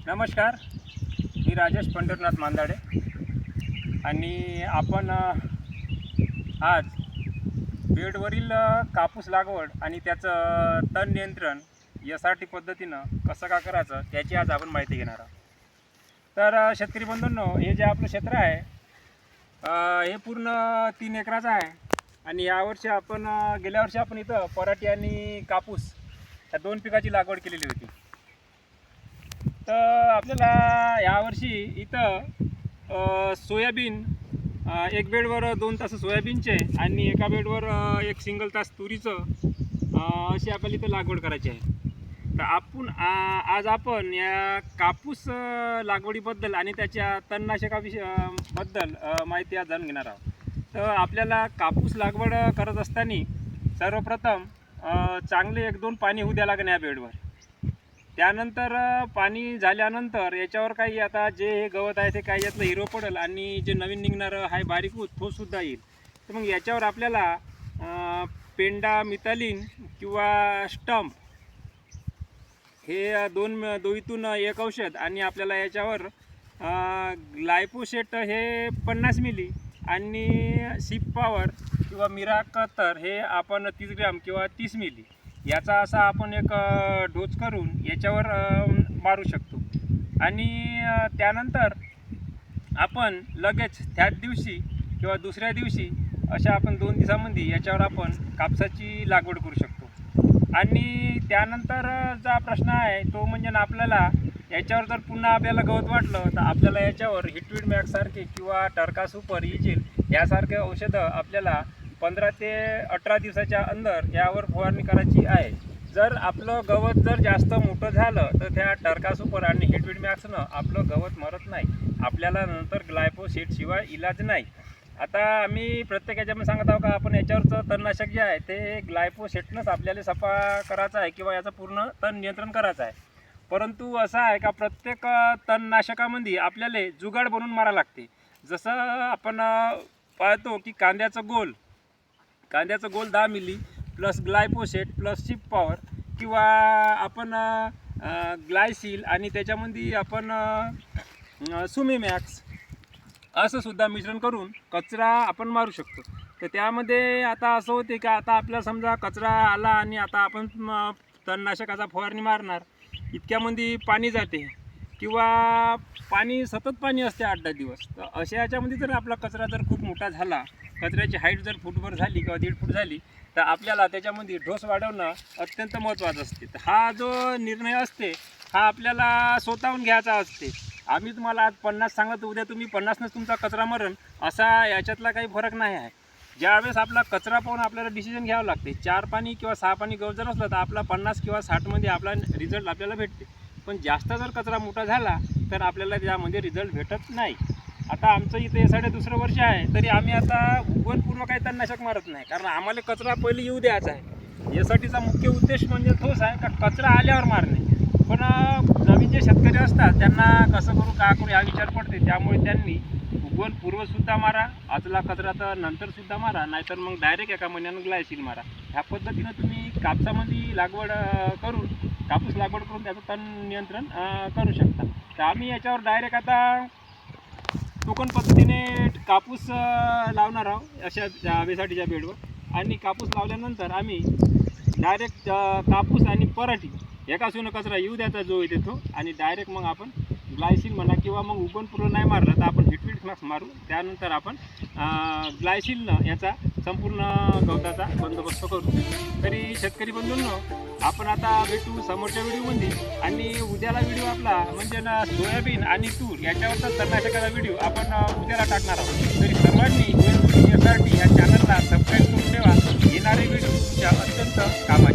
नमस्कार, मी राजेश पंढरनाथ मांदाडे आणि आपण आज बेडवरील कापूस लागवड आणि त्याचं तण नियंत्रण यासाठी पद्धतीनं कसं का करायचं त्याची आज आपण माहिती घेणार आहोत. तर शेतकरी बंधूंनो, हे जे आपलं क्षेत्र आहे हे पूर्ण 3 एकराचं आहे आणि यावर्षी आपण गेल्या वर्षी आपण इथं पराठी आणि कापूस या 2 पिकाची लागवड केलेली होती. तर आपल्याला यावर्षी इथं सोयाबीन एक बेडवर 2 तास सोयाबीनचे आणि एका बेडवर एक सिंगल तास तुरीचं अशी आपल्याला इथं लागवड करायची आहे. तर आपण आज आपण या कापूस लागवडीबद्दल आणि त्याच्या तणनाशकाबद्दल माहिती आज जाणून घेणार आहोत. तर आपल्याला कापूस लागवड करत असताना सर्वप्रथम चांगले 1-2 पाणी होऊ द्या लागेल या बेडवर. त्यानंतर पाणी झाल्यानंतर याच्यावर काही आता जे हे गवत आहे ते काही यातलं हिरो पडेल आणि जे नवीन निघणारं आहे बारीक तो सुद्धा येईल. तर मग याच्यावर आपल्याला पेंडा मिथालिन किंवा स्टंप हे दोईतून एक औषध आणि आपल्याला याच्यावर ग्लायफोसेट हे 50 मिली आणि सीप पॉवर किंवा मिराकतर हे आपण 30 ग्रॅम किंवा 30 मिली याचा असा आपण एक डोस करून याच्यावर मारू शकतो. आणि त्यानंतर आपण लगेच त्याच दिवशी किंवा दुसऱ्या दिवशी अशा आपण 2 दिवसांमध्ये याच्यावर आपण कापसाची लागवड करू शकतो. आणि त्यानंतर जो प्रश्न आहे तो म्हणजे ना, आपल्याला याच्यावर जर पुन्हा आपल्याला गवत वाटलं तर आपल्याला याच्यावर हिटवीड मॅक्ससारखे किंवा टर्का सुपर इजिल यासारखे औषधं आपल्याला 15 ते 18 दिवसाच्या अंदर यावर फवारणी करायची आहे. जर आपलं गवत जर जास्त मोठं झालं तर त्या टर्का सुपर आणि हिटवीड मॅक्सनं आपलं गवत मरत नाही. आपल्याला नंतर ग्लायफोसेट शिवाय इलाज नाही. आता आम्ही प्रत्येक याच्यामध्ये सांगत आहोत का आपण याच्यावरचं तणनाशक जे आहे ते ग्लायफोसेटनंच आपल्याला सफा करायचं आहे किंवा याचं पूर्ण तण नियंत्रण करायचं आहे. परंतु असं आहे का प्रत्येक तणनाशकामध्ये आपल्याला जुगाड बनवून मारावं लागते. जसं आपण पाहतो की कांद्याचं गोल 10 मिली प्लस ग्लायफोसेट प्लस सीप पॉवर किंवा आपण ग्लायसिल आणि त्याच्यामध्ये आपण सुमीमॅक्स असं सुद्धा मिश्रण करून कचरा आपण मारू शकतो. तर त्यामध्ये आता असं होते का आता आपल्याला समजा कचरा आला आणि आता आपण तणनाशकाचा फवारणी मारणार, इतक्यामध्ये पाणी जाते किंवा सतत पाणी असते 8-10 दिवस. तर अशा याच्यामध्ये जर आपला कचरा जर खूप मोठा झाला, कचऱ्याची हाईट जर फूटभर झाली किंवा 1.5 फूट झाली तर आपल्याला त्याच्यामध्ये ढोस वाढवणं अत्यंत महत्त्वाचं असते. तर हा जो निर्णय असते हा आपल्याला स्वतःहून घ्यायचा असते. आम्ही तुम्हाला आज 50 सांगत उद्या तुम्ही 50नंच तुमचा कचरा मरण असा याच्यातला काही फरक नाही आहे. ज्यावेळेस आपला कचरा पाहून आपल्याला डिसिजन घ्यावं लागते. 4 पाणी किंवा 6 पाणी गवत जर असलं तर आपला 50 किंवा 60मध्ये आपला रिझल्ट आपल्याला भेटते. पण जास्त जर कचरा मोठा झाला तर आपल्याला त्यामध्ये रिझल्ट भेटत नाही. आता आमचं इथं यासाठी 2रं वर्ष आहे तरी आम्ही आता उगवण पूर्व काही तणनाशक मारत नाही, कारण आम्हाला कचरा पहिले येऊ द्यायचा आहे. यासाठीचा मुख्य उद्देश म्हणजे तोच आहे का कचरा आल्यावर मारणे. पण नवीन जे शेतकरी असतात त्यांना कसं करू का करू हा विचार पडते. त्यामुळे त्यांनी उगवण पूर्वसुद्धा मारा, आजला कचरा तर नंतरसुद्धा मारा, नाहीतर मग डायरेक्ट एका महिन्यानं ग्लायसिल मारा. ह्या पद्धतीनं तुम्ही कापसामध्ये कापूस लागवड करून त्याचं तण नियंत्रण करू शकता. तर आम्ही याच्यावर डायरेक्ट आता टोकन पद्धतीने कापूस लावणार आहोत अशा हवेसाठीच्या बेडवर. आणि कापूस लावल्यानंतर आम्ही डायरेक्ट कापूस आणि पराठी एका सोनं कचरा येऊ द्यायचा जो येते तो, आणि डायरेक्ट मग आपण ग्लायसिल म्हणा किंवा मग उगवण पूर्व नाही मारलं तर आपण हिटवीड मॅक्स मारू. त्यानंतर आपण ग्लायसिलनं याचा संपूर्ण गवताचा बंदोबस्त करू. तरी शेतकरी बंधूंनो, आपण आता भेटू समोरच्या व्हिडिओमध्ये. आणि उद्याला व्हिडिओ आपला म्हणजे ना सोयाबीन आणि तूर याच्यावरचा तणनाशकाचा व्हिडिओ आपण उद्याला टाकणार आहोत. तरी सर्वांनी SRT या चॅनलला सबस्क्राईब करून ठेवा. येणारे व्हिडिओ तुमच्या अत्यंत कामाचे.